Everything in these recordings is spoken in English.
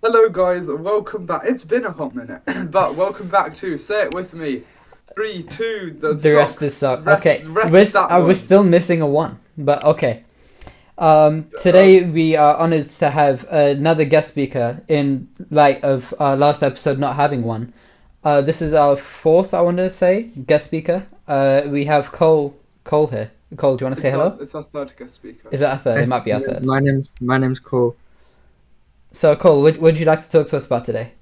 Hello guys, welcome back. It's been a hot minute, but welcome back to Say It With Me. 3, 2, the The rest is socks. suck. Okay, Rest is that we're one. still missing a one, but okay. Uh, Today we are honored to have another guest speaker in light of our last episode not having one. This is our fourth, I want to say, guest speaker. We have Cole here. Cole, do you want to say hello? it's our third guest speaker. Is that our third? It Hey, might be our third. my name's Cole. So, Cole, what would you like to talk to us about today?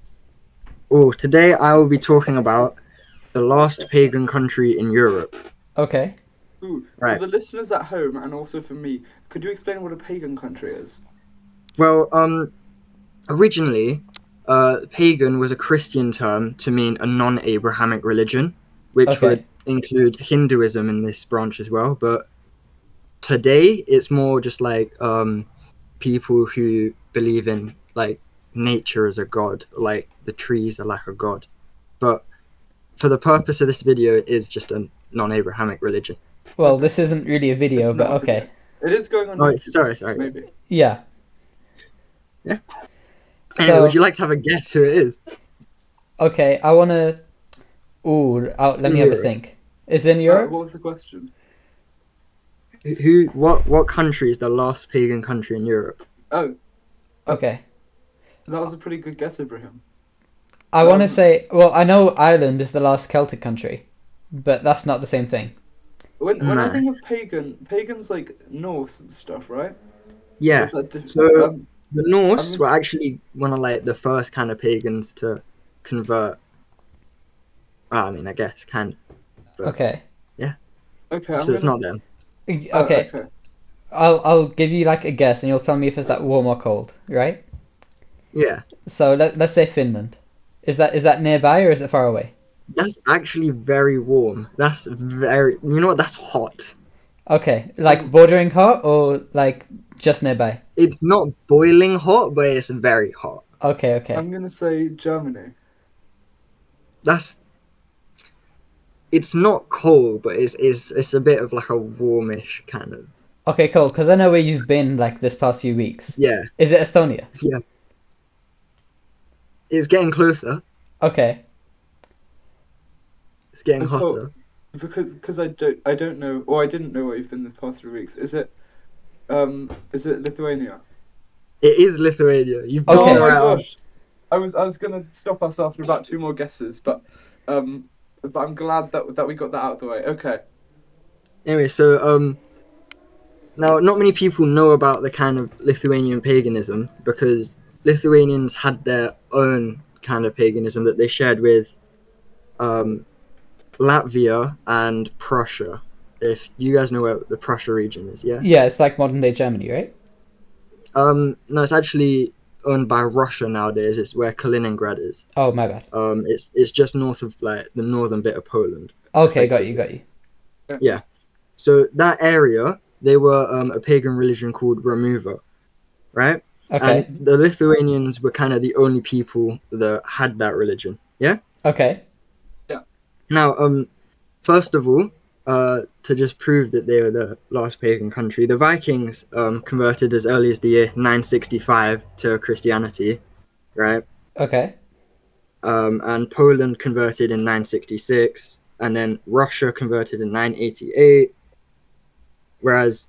Oh, today I will be talking about the last pagan country in Europe. Okay. Ooh, for Right. the listeners at home and also for me, could you explain what a pagan country is? Well, originally, pagan was a Christian term to mean a non-Abrahamic religion, which would Okay. include Hinduism in this branch as well. But today, it's more just like people who believe in like nature as a god, like the trees are like a god. But for the purpose of this video, it is just a non-Abrahamic religion. Well, Okay, this isn't really a it's video, but not a video. okay. It is going on Oh, YouTube, sorry. maybe. Yeah. Yeah. Anyway, would So, you like to have a guess who it is? okay, I want to. Ooh, It's let in me have a Europe. think. Is it in Europe? What was the question? What country is the last pagan country in Europe? Oh, uh, Okay. that was a pretty good guess, Ibrahim. I want to Um, say, well, I know Ireland is the last Celtic country, but that's not the same thing. when I No. think of pagan's like Norse and stuff, right? Or Yeah. is that So the I Norse mean, were actually one of like the first kind of pagans to convert. Well, I mean, I guess kind of, but Okay. yeah. okay, I'm So it's gonna. not them. Okay. Okay. I'll give you like a guess, and you'll tell me if it's like warm or cold, right? Yeah. So let's say Finland. Is that nearby or is it far away? That's actually very warm. That's very. You know what? That's hot. Okay, like Um, bordering hot or like just nearby? It's not boiling hot, but it's very hot. Okay, okay. I'm gonna say Germany. That's it's not cold, but it's a bit of like a warmish kind of. Okay, cool. Because I know where you've been like this past few weeks. Yeah, Is it Estonia? yeah. It's getting closer. Okay. It's getting Oh, hotter. because I don't know, or I didn't know where you've been this past 3 weeks. Is it Lithuania? It is Lithuania. You've Oh gone Okay. my right on. gosh, I was gonna stop us after about two more guesses, but I'm glad that we got that out of the way. Okay. Anyway, so now not many people know about the kind of Lithuanian paganism because Lithuanians had their own kind of paganism that they shared with um, Latvia and Prussia. If you guys know where the Prussia region is, yeah. Yeah, it's like modern day Germany, right? No, it's actually owned by Russia nowadays. It's where Kaliningrad is. Oh, my bad. It's just north of like the northern bit of Poland, Okay, got you, effectively. got you. Yeah. So that area, they were a pagan religion called Remover, right? And Okay, the Lithuanians were kind of the only people that had that religion. Yeah. okay, Yeah. Now, first of all, to just prove that they were the last pagan country, the Vikings converted as early as the year 965 to Christianity, right? okay. And Poland converted in 966, and then Russia converted in 988, whereas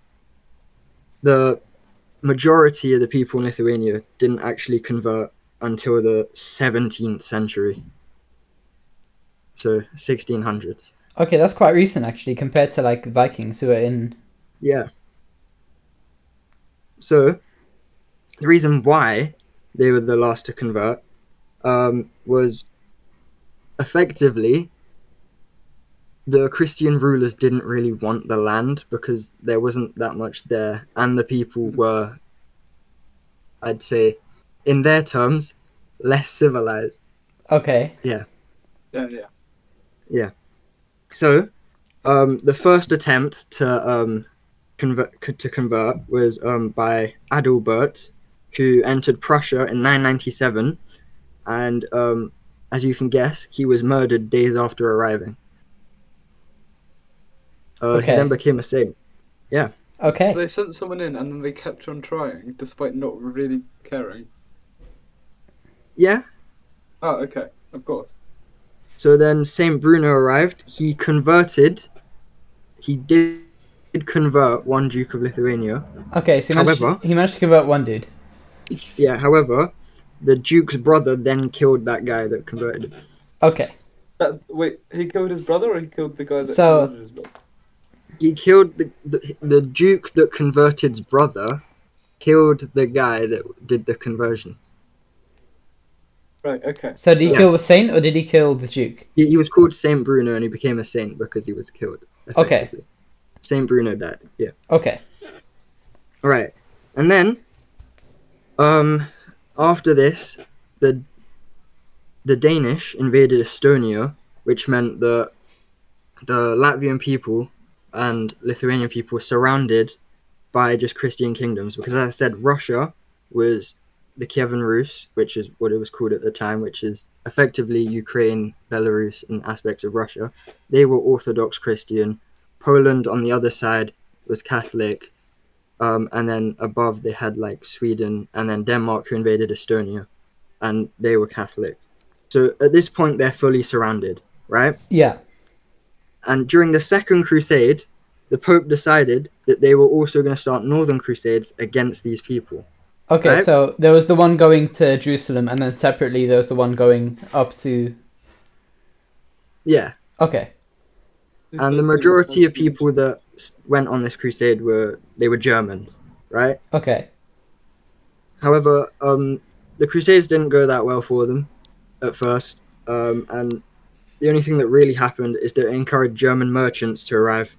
the majority of the people in Lithuania didn't actually convert until the 17th century, so 1600s. Okay, that's quite recent actually compared to like Vikings who are in. Yeah. So the reason why they were the last to convert was effectively the Christian rulers didn't really want the land because there wasn't that much there, and the people were, I'd say, in their terms, less civilized. Okay, Yeah, Yeah, yeah. yeah. So, the first attempt to convert was by Adalbert, who entered Prussia in 997, and as you can guess, he was murdered days after arriving. He then okay, became a saint. Yeah. So okay. they sent someone in and then they kept on trying despite not really caring. Yeah. Oh, okay, of course. So then Saint Bruno arrived. He did convert one Duke of Lithuania. Okay, so However, he managed to convert one dude. yeah, however, the Duke's brother then killed that guy that converted. Okay, Wait, he killed his brother, or he killed the guy that so converted his brother? He killed the Duke that converted's brother, killed the guy that did the conversion. Right. Okay. so did he Yeah. kill the saint or did he kill the duke? He was called Saint Bruno and he became a saint because he was killed, Okay, effectively. Saint Bruno died, yeah. okay, Alright. And then, after this, the Danish invaded Estonia, which meant that the Latvian people and Lithuanian people were surrounded by just Christian kingdoms. Because as I said, Russia was the Kievan Rus, which is what it was called at the time, which is effectively Ukraine, Belarus, and aspects of Russia. They were Orthodox Christian. Poland on the other side was Catholic. And then above they had like Sweden and then Denmark, who invaded Estonia, and they were Catholic. So at this point they're fully surrounded, right? yeah. And during the Second Crusade, the Pope decided that they were also going to start Northern Crusades against these people, Okay, right? so there was the one going to Jerusalem, and then separately there was the one going up to. Yeah. Okay, And the majority of people that went on this crusade were Germans, right? okay, However, the Crusades didn't go that well for them at first, and the only thing that really happened is that it encouraged German merchants to arrive,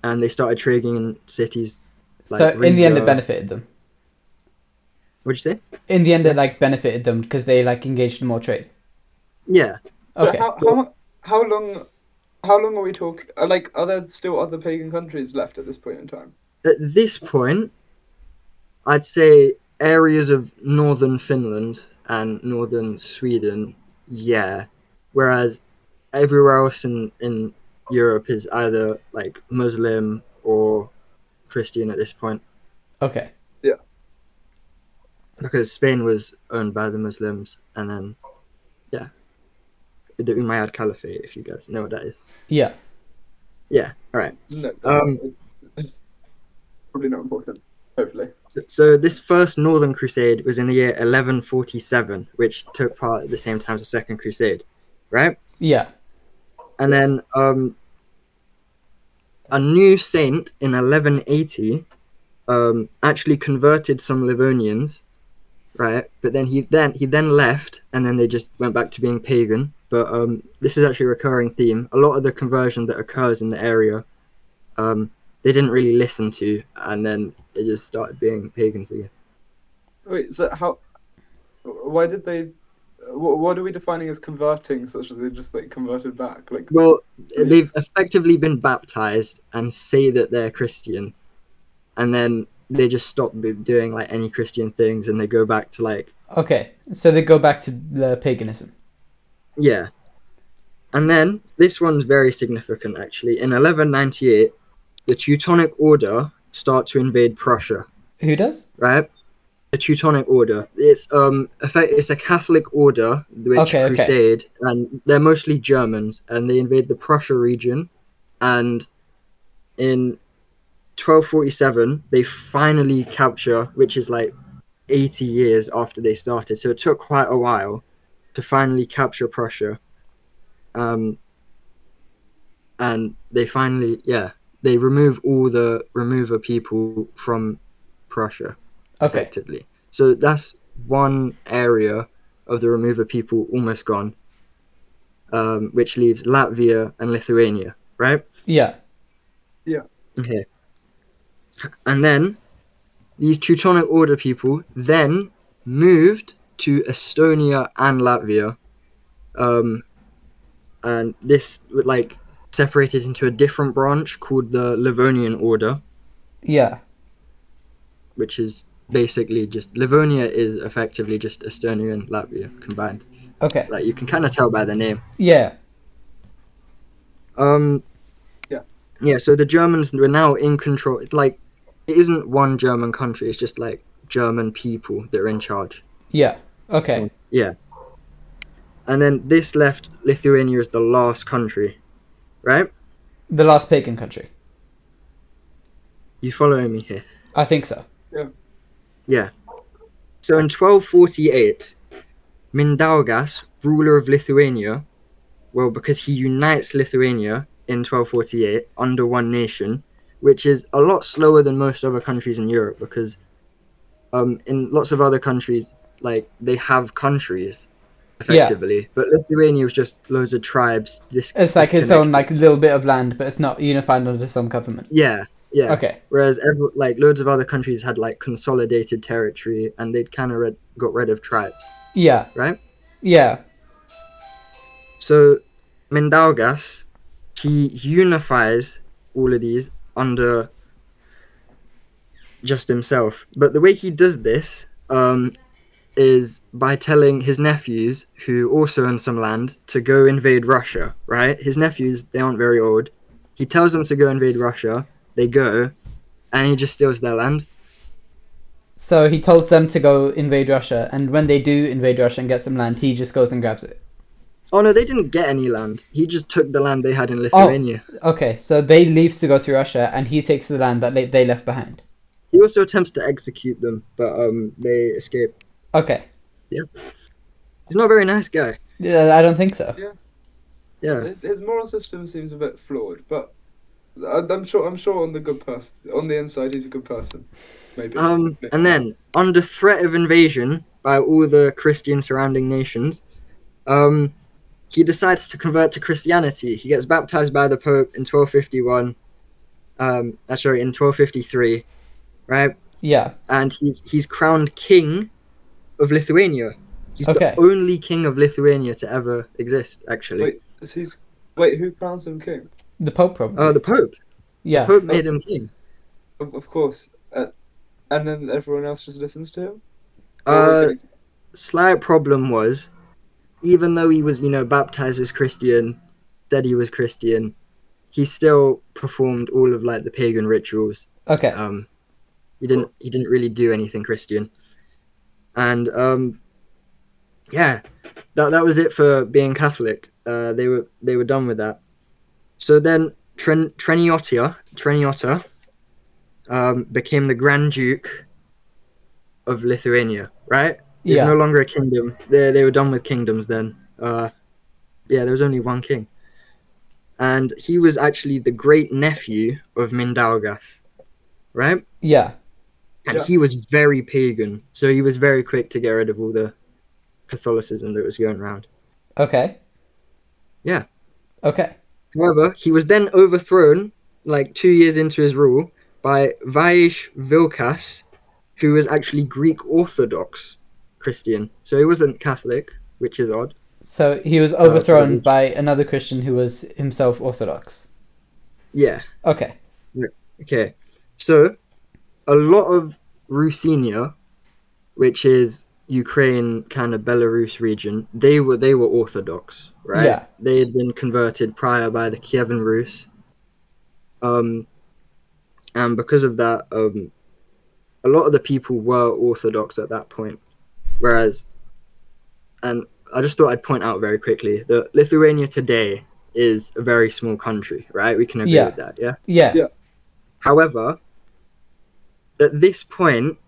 and they started trading in cities like so in the end it Riga. benefited them. What'd you say? In the end, it Sorry? like benefited them because they like engaged in more trade. Yeah. So Okay. how long are we talking? Like, are there still other pagan countries left at this point in time? At this point, I'd say areas of northern Finland and northern Sweden, yeah. Whereas everywhere else in Europe is either like Muslim or Christian at this point. Okay. Yeah. Because Spain was owned by the Muslims, and then, yeah, the Umayyad Caliphate, if you guys know what that is. Yeah. Yeah, alright. No. Um, It's probably not important. Hopefully. So this first Northern Crusade was in the year 1147, which took part at the same time as the Second Crusade, right? Yeah. And then a new saint in 1180 actually converted some Livonians, right? But then he then left, and then they just went back to being pagan. But this is actually a recurring theme. A lot of the conversion that occurs in the area, they didn't really listen to, and then they just started being pagans again. Wait. So why did they? What are we defining as converting? Such that they just like converted back? Like, Well, Really? they've effectively been baptized and say that they're Christian, and then they just stop doing like any Christian things, and they go back to like, Okay. So they go back to the paganism. yeah. And then this one's very significant actually. In 1198, the Teutonic Order start to invade Prussia, Who does? right? The Teutonic Order. It's a Catholic order which Okay. crusade, and they're mostly Germans, and they invade the Prussia region, and in 1247 they finally capture, which is like 80 years after they started, so it took quite a while to finally capture Prussia. And they finally, yeah, they remove all the remover people from Prussia, Okay. effectively. So that's one area of the remover people almost gone, which leaves Latvia and Lithuania, right? Yeah. Okay. And then these Teutonic Order people then moved to Estonia and Latvia, and this would like separated into a different branch called the Livonian Order, Yeah. which is basically just Livonia is effectively just Estonia and Latvia combined. Okay. Like you can kind of tell by the name. Yeah. Um, Yeah. yeah. So the Germans were now in control. It's like it isn't one German country. It's just like German people that are in charge. Yeah. Okay. Yeah. And then this left Lithuania as the last country, right? The last pagan country. You following me here? I think so. Yeah. So in 1248, Mindaugas, ruler of Lithuania, well, because he unites Lithuania in 1248 under one nation, which is a lot slower than most other countries in Europe, because in lots of other countries, like, they have countries, Yeah. effectively, but Lithuania was just loads of tribes It's like its own like disconnected. little bit of land, but it's not unified under some government. Yeah, yeah. Okay. Whereas like loads of other countries had like consolidated territory, and they'd kind of got rid of tribes, Yeah. right? Yeah. So Mindaugas, he unifies all of these under just himself. But the way he does this is by telling his nephews, who also own some land, to go invade Russia, right? His nephews, they aren't very old. He tells them to go invade Russia. They go, and he just steals their land. So he tells them to go invade Russia, and when they do invade Russia and get some land, he just goes and grabs it. Oh no, they didn't get any land. He just took the land they had in Oh, Lithuania. okay. So they leave to go to Russia, and he takes the land that they left behind. He also attempts to execute them, but they escape. Okay. Yeah. He's not a very nice guy. I don't think so. Yeah. His moral system seems a bit flawed, but I'm sure on the good person, on the inside, he's a good person. Maybe. And then, under threat of invasion by all the Christian surrounding nations, he decides to convert to Christianity. He gets baptized by the Pope in 1251. In 1253, right? Yeah. And he's crowned king of Lithuania. He's Okay. the only king of Lithuania to ever exist, actually. Wait, who crowns him king? The Pope probably. The Pope. Yeah. The Pope made him king. Of course. And then everyone else just listens to him? Slight problem was, even though he was, baptized as Christian, said he was Christian, he still performed all of like the pagan rituals. Okay. He didn't really do anything Christian. And yeah, that was it for being Catholic. They were done with that. So then Treniotta became the Grand Duke of Lithuania, right? It's Yeah. no longer a kingdom. They were done with kingdoms then. There was only one king. And he was actually the great nephew of Mindaugas, right? Yeah. And he was very pagan, so he was very quick to get rid of all the Catholicism that was going around. Okay. Yeah. Okay. However, he was then overthrown, like 2 years into his rule, by Vaish Vilkas, who was actually Greek Orthodox Christian. So he wasn't Catholic, which is odd. So he was overthrown by another Christian who was himself Orthodox. Yeah. Okay. Okay. So a lot of Ruthenia, which is Ukraine, kind of Belarus region, they were Orthodox, right? Yeah. They had been converted prior by the Kievan Rus. And because of that, a lot of the people were Orthodox at that point. And I just thought I'd point out very quickly that Lithuania today is a very small country, right? We can agree with that, yeah? Yeah. However, at this point,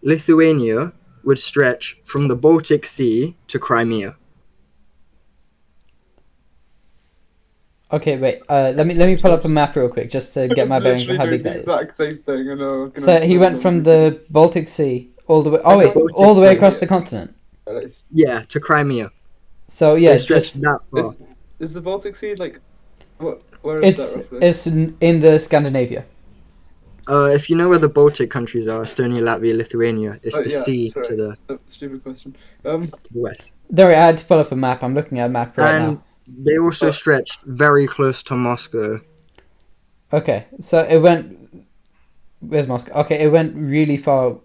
Lithuania would stretch from the Baltic Sea to Crimea. Okay, wait. Let me pull up a map real quick just to get my bearings on how big that is. Exact same thing, So he went from the Baltic Sea all the way. Oh wait, all the way across the continent. Yeah, to Crimea. So yeah, They stretched that far. Is the Baltic Sea like? Where is that roughly? It's in the Scandinavia. If you know where the Baltic countries are, Estonia, Latvia, Lithuania, it's the sea sorry. to the Stupid question. to the west. Don't worry, I had to pull up a map. I'm looking at a map right And now. they also stretched very close to Moscow. Okay, so it went. Where's Moscow? Okay, it went really far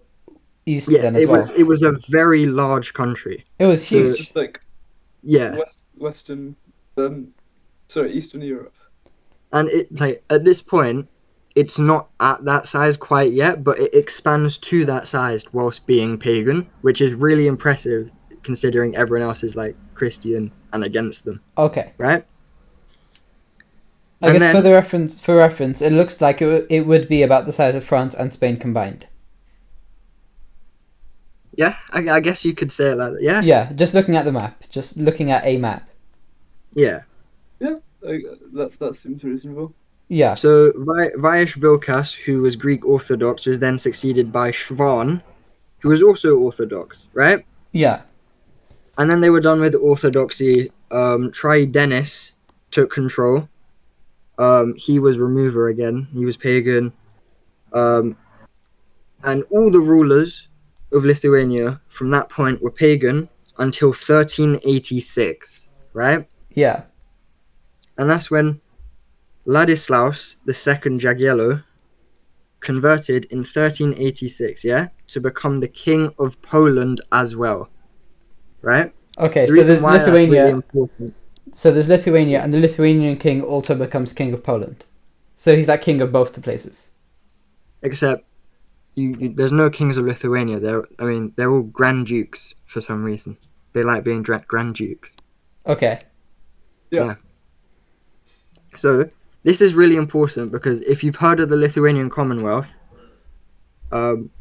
east then as well. It was a very large country. It was huge. It's just like Eastern Europe. And it, like, at this point, it's not at that size quite yet, but it expands to that size whilst being pagan, which is really impressive considering everyone else is like Christian and against them, Okay. right? I And guess then, for reference, it looks like it would be about the size of France and Spain combined. yeah, I guess you could say it like that. Yeah, Yeah, just looking at the map, just looking at a map. yeah. Yeah, that seems reasonable. Yeah, So Vajesh Vilkas, who was Greek Orthodox, was then succeeded by Shvan, who was also Orthodox, right? yeah, And then they were done with Orthodoxy. Tridenis took control. He was remover again. He was pagan. And all the rulers of Lithuania from that point were pagan until 1386, right? yeah. And that's when Ladislaus II Jagiello converted in 1386, yeah, to become the king of Poland as well, right? Okay, The so reason there's why that's really Lithuania. important, So there's Lithuania, and the Lithuanian king also becomes king of Poland. So he's like king of both the places. except there's no kings of Lithuania. They're all grand dukes for some reason. They like being grand dukes. Okay. Yeah. So this is really important because if you've heard of the Lithuanian Commonwealth,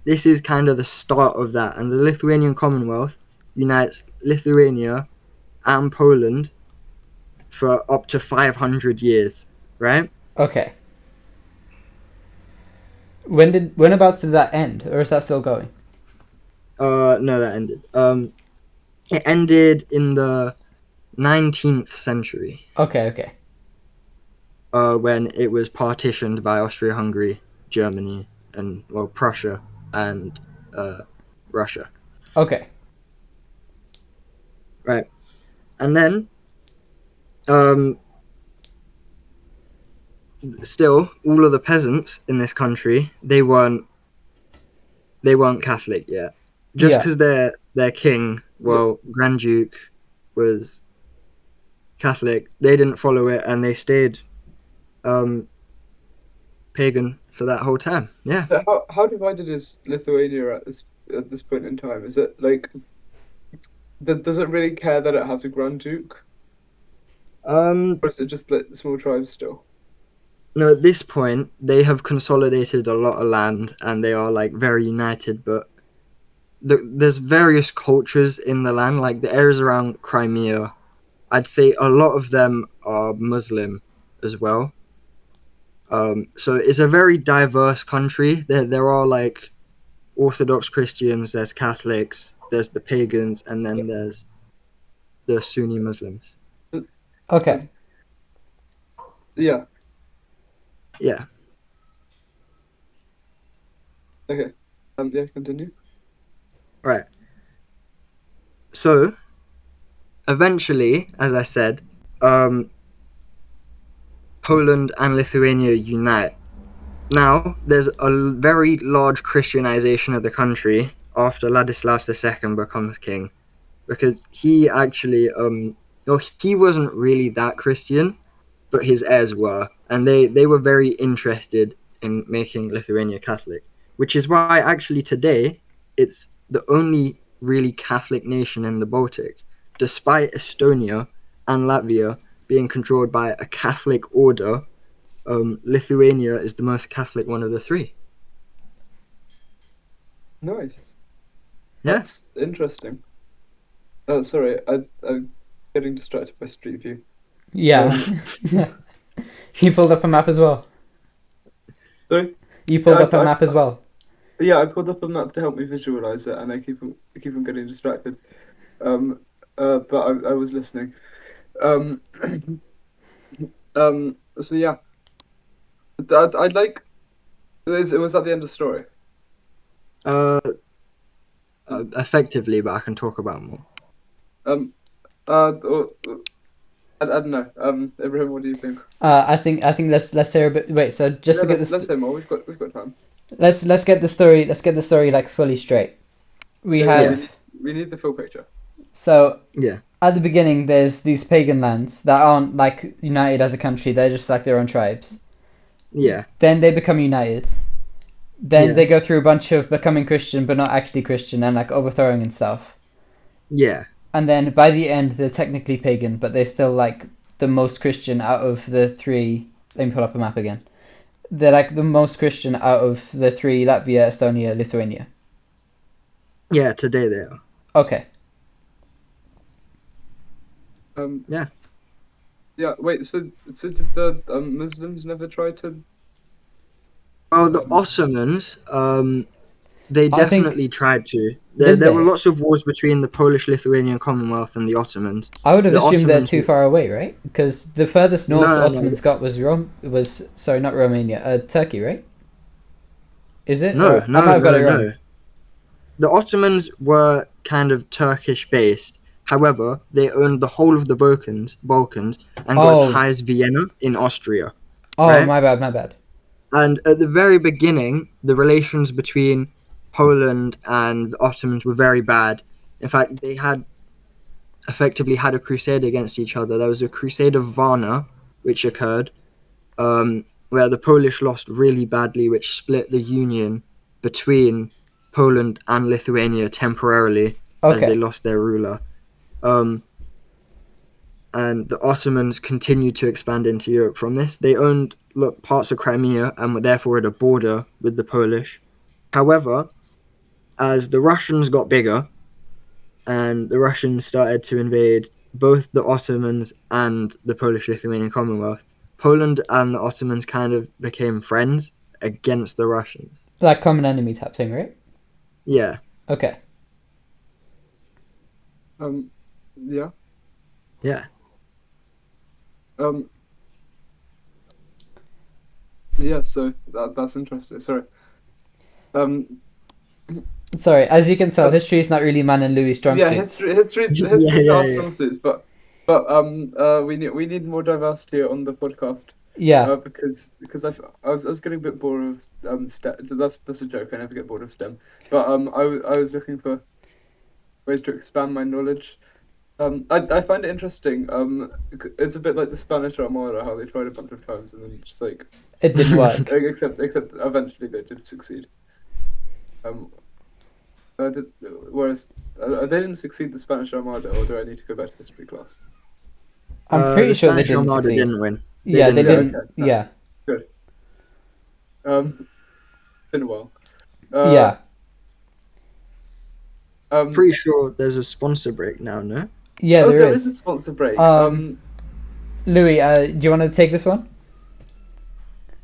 this is kind of the start of that. And the Lithuanian Commonwealth unites Lithuania and Poland for up to 500 years, right? Okay. Whenabouts did that end, or is that still going? No, that ended. It ended in the 19th century, Okay. when it was partitioned by Austria-Hungary, Germany, and Prussia and Russia. Okay. Right, and then still, all of the peasants in this country they weren't Catholic yet. Just Yeah. because their king, Grand Duke, was Catholic, they didn't follow it, and they stayed pagan for that whole time. Yeah. So how divided is Lithuania at this point in time? Is it like does it really care that it has a Grand Duke, or is it just like small tribes still? No, at this point they have consolidated a lot of land and they are like very united, but there's various cultures in the land, like the areas around Crimea. I'd say a lot of them are Muslim as well. So it's a very diverse country. There are like Orthodox Christians, there's Catholics, there's the pagans, and then there's the Sunni Muslims. Okay. Yeah. Yeah. Okay. Yeah. Continue. Right. So eventually, as I said, Poland and Lithuania unite. Now, there's a very large Christianization of the country after Ladislaus II becomes king, because he actually, he wasn't really that Christian, but his heirs were, and they were very interested in making Lithuania Catholic, which is why actually today it's the only really Catholic nation in the Baltic, despite Estonia and Latvia being controlled by a Catholic order. Lithuania is the most Catholic one of the three. Nice. Yeah. That's interesting. Sorry, I'm getting distracted by Street View. Yeah. You pulled up a map as well. Sorry? You pulled Yeah, up a map as well. Yeah, I pulled up a map to help me visualize it, and I keep on getting distracted. But I was listening. So yeah, I'd like. Was that the end of the story? Effectively, but I can talk about more. Or, I don't know. Ibrahim, what do you think? I think let's hear a bit. Wait, so just Yeah, to get let's this, say more. We've got time. let's get the story like fully straight. We have We need the full picture. so Yeah. at the beginning there's these pagan lands that aren't like united as a country. They're just like their own tribes. Yeah. Then they become united. Then Yeah. they go through a bunch of becoming Christian but not actually Christian and like overthrowing and stuff. Yeah. And then by the end they're technically pagan, but they're still like the most Christian out of the three. Let me pull up a map again. They're like the most Christian out of the three: Latvia, Estonia, Lithuania. Yeah. Today they are. Okay. Yeah. Yeah. Wait. So did the Muslims never try to? Well, the Um, Ottomans, they I think definitely tried to. did There were they? lots of wars between the Polish-Lithuanian Commonwealth and the Ottomans. I would have The assumed they're Ottomans too were far away, right? Because the furthest north the no, no, Ottomans got was sorry, not Romania, Turkey, right? Is it? no, Or I might no, have got it no, wrong. no. The Ottomans were kind of Turkish-based. However, they owned the whole of the Balkans and got as Oh, high as Vienna in Austria, oh, right? my bad, my bad. And at the very beginning, the relations between Poland and the Ottomans were very bad. In fact, they had effectively had a crusade against each other. There was a crusade of Varna, which occurred, where the Polish lost really badly, which split the union between Poland and Lithuania temporarily as they Okay. lost their ruler. Um, and the Ottomans continued to expand into Europe from this. They owned parts of Crimea and were therefore at a border with the Polish. However, as the Russians got bigger and the Russians started to invade both the Ottomans and the Polish-Lithuanian Commonwealth, Poland and the Ottomans kind of became friends against the Russians. Like common enemy type thing, right? Yeah. Okay. yeah. Yeah. Yeah. So that's interesting. Sorry. Sorry, as you can tell, Uh, history is not really man and Louis' strong yeah. suits. Yeah, History's not yeah, our yeah. strong suits, but we need more diversity on the podcast. Yeah, Because I was getting a bit bored of STEM. That's a joke. I never get bored of STEM. But I was looking for ways to expand my knowledge. I find it interesting. It's a bit like the Spanish Armada, how they tried a bunch of times and then just like it didn't work. except eventually they did succeed. Um, whereas they didn't succeed the Spanish Armada, or do I need to go back to history class? I'm pretty The sure they Spanish didn't Armada succeed. didn't win. They Yeah, they didn't Yeah. win. didn't. Okay. Nice. Yeah, Good. Been a while. yeah. Um. Pretty sure there's a sponsor break now, no? Yeah, Oh, there there is a is. sponsor break. Louis, do you want to take this one?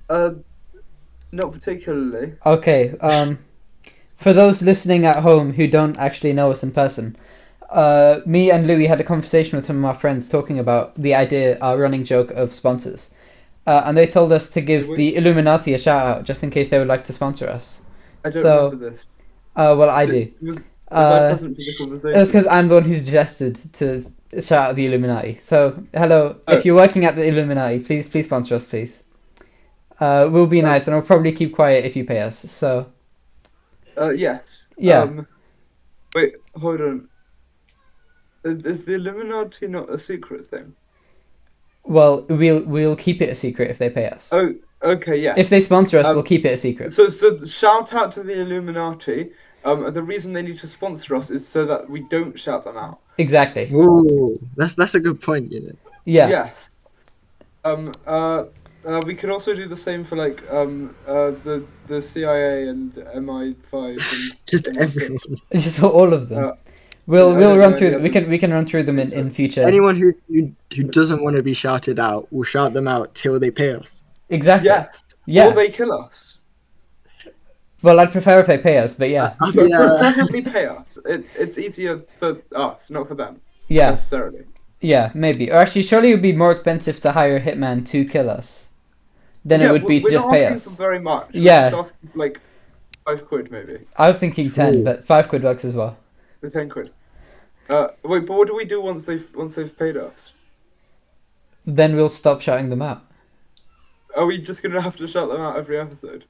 Not particularly. Okay. For those listening at home who don't actually know us in person, me and Louis had a conversation with some of our friends talking about the idea, our running joke of sponsors. And they told us to Did give we? the Illuminati a shout out just in case they would like to sponsor us. I don't So, remember this. well, I do. Was I Uh, present for the It's conversation? because I'm the one who's suggested to shout out the Illuminati. So, hello, Oh, if you're working at the Illuminati, please sponsor us, please. We'll be nice, and we'll probably keep quiet if you pay us. So, yes. yeah. Wait, hold on. Is the Illuminati not a secret thing? Well, we'll keep it a secret if they pay us. Oh, okay, If they yes. sponsor us, we'll Um, keep it a secret. so shout out to the Illuminati. The reason they need to sponsor us is so that we don't shout them out. Exactly. Whoa, that's a good point, you know. Yeah. Yes. We could also do the same for like the CIA and MI5 and Just NSA. everyone. Just all of them. Uh, We'll I we'll don't run know through. any We other can run through them in future. Anyone who doesn't want to be shouted out, will shout them out till they pay us. Exactly. Yes. Yeah. Or they kill us. Well, I'd prefer if they pay us, but yeah. Yeah. Preferably pay us. It's easier for us, not for them Yeah. necessarily. Yeah, maybe. Or actually, surely it would be more expensive to hire a hitman to kill us than it Yeah, would be to we're just not pay asking for us. very much. We're Yeah. just asking for like £5 maybe. I was thinking 10, Ooh. but 5 quid works as well. The £10. Wait, but what do we do once they've paid us? Then we'll stop shouting them out. Are we just gonna have to shout them out every episode?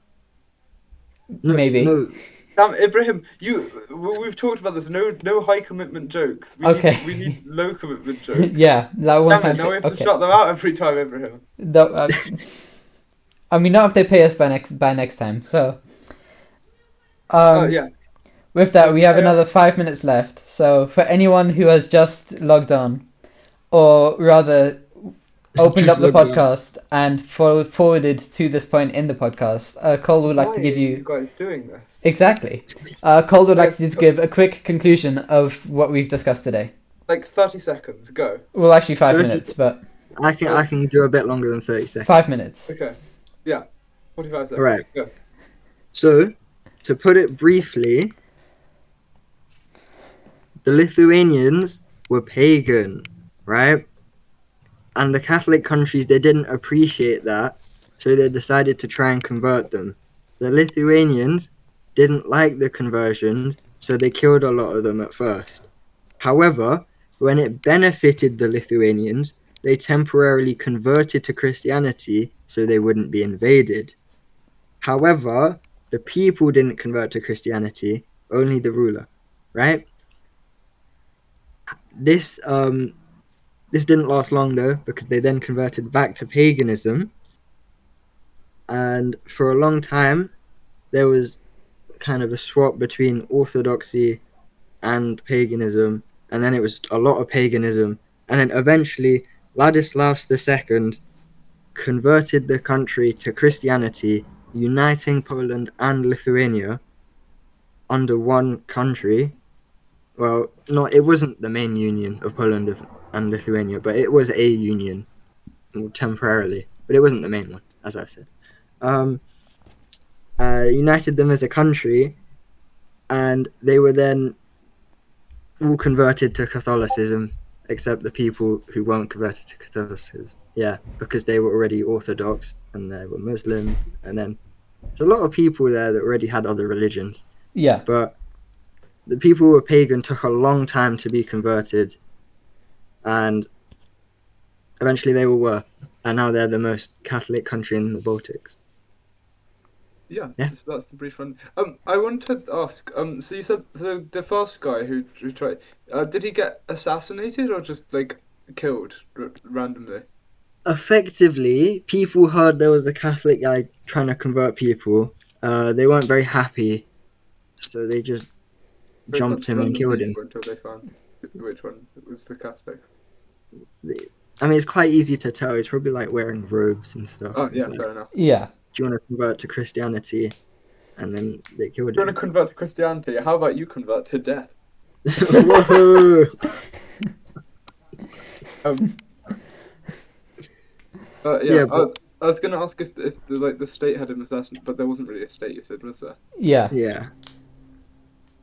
Maybe. No. Damn, Ibrahim, we've talked about this. No high commitment jokes. Okay. We need low commitment jokes. Yeah, that one Damn time it, now we thing. have to Okay. shout them out every time, Ibrahim. That, I mean, not if they pay us by next time. So, Yes. with that, we have Pay another us. 5 minutes left. So, for anyone who has just logged on, or rather opened up Just the logged on. podcast and forwarded to this point in the podcast, Cole would like Why to are give you you guys doing this? exactly. Cole would like Yes, to give a quick conclusion of what we've discussed today. like 30 seconds. Go. Well, actually, 30 5 minutes, but I can do a bit longer than 30 seconds. 5 minutes. Okay. Yeah. 45 seconds. Alright. Go. So, to put it briefly, the Lithuanians were pagan, right? And the Catholic countries, they didn't appreciate that, so they decided to try and convert them. The Lithuanians didn't like the conversions, so they killed a lot of them at first. However, when it benefited the Lithuanians, they temporarily converted to Christianity so they wouldn't be invaded. However, the people didn't convert to Christianity, only the ruler, right? This didn't last long though, because they then converted back to paganism, and for a long time there was kind of a swap between orthodoxy and paganism, and then it was a lot of paganism, and then eventually Ladislaus II converted the country to Christianity, uniting Poland and Lithuania under one country. Well, no, it wasn't the main union of Poland and Lithuania, but it was a union temporarily, but it wasn't the main one, as I said. United them as a country, and they were then all converted to Catholicism, except the people who weren't converted to Catholicism. Yeah, because they were already Orthodox and they were Muslims, and then there's a lot of people there that already had other religions. Yeah. But the people who were pagan took a long time to be converted, and eventually they all were, and now they're the most Catholic country in the Baltics. Yeah, Yeah. so that's the brief run. I wanted to ask. So you said the first guy who tried. Did he get assassinated or just like killed randomly? Effectively, people heard there was a Catholic guy trying to convert people. They weren't very happy, so they just They jumped him and random killed him. people until they found which one was the Catholic. I mean, it's quite easy to tell. It's probably like wearing robes and stuff. Oh It's yeah, like, fair enough. Yeah. do you want to convert to Christianity? And then they killed You want him. to convert to Christianity? How about you convert to death? Whoa! Um. Yeah. Yeah, but I was gonna ask if the state had an assassin, but there wasn't really a state. You said, was there? Yeah. yeah.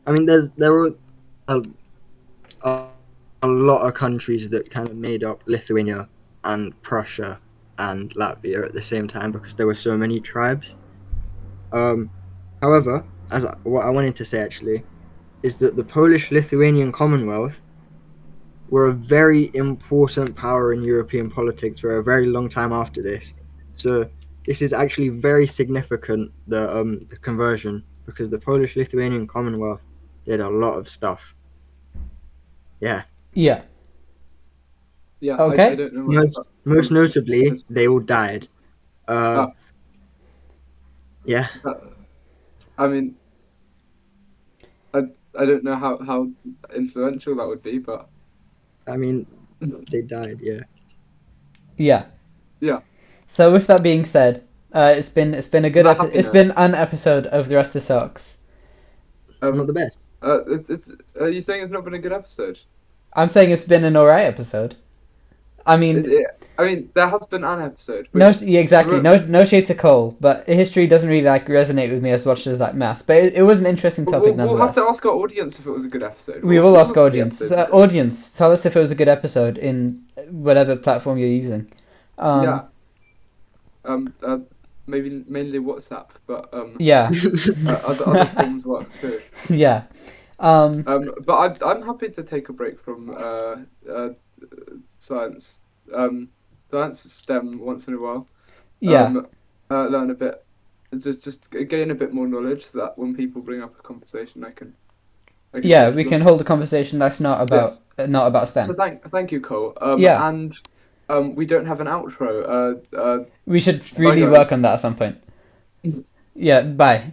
I mean, there were a, a lot of countries that kind of made up Lithuania and Prussia and Latvia at the same time because there were so many tribes. However, what I wanted to say actually is that the Polish-Lithuanian Commonwealth were a very important power in European politics for a very long time after this. So this is actually very significant, the conversion, because the Polish-Lithuanian Commonwealth did a lot of stuff. Yeah. Yeah. Yeah. Okay. I don't know much Most about notably, they all died. Yeah. I mean, I don't know how influential that would be, but I mean, they died. Yeah. Yeah. yeah. So with that being said, it's been a good On a happy it's note. been an episode of The Rest of Sucks. Not the best. Are you saying it's not been a good episode? I'm saying it's been an alright episode. I mean, I mean, there has been an episode. no, yeah, exactly. No shade to Cole, but history doesn't really like resonate with me as much as like maths. But it was an interesting topic We'll have nonetheless. to ask our audience if it was a good episode. We We'll will ask look at the audience. episodes. Audience, tell us if it was a good episode in whatever platform you're using. Yeah. Maybe mainly WhatsApp, but Yeah. other forms work too. Yeah. But I'm happy to take a break from science. Science STEM once in a while. Yeah. Learn a bit, just gain a bit more knowledge, so that when people bring up a conversation, I can Yeah, we can hold a conversation that's not about Yes. not about STEM. So thank you, Cole. Yeah. And We don't have an outro. We should Bye, really guys. work on that at some point. Yeah, bye.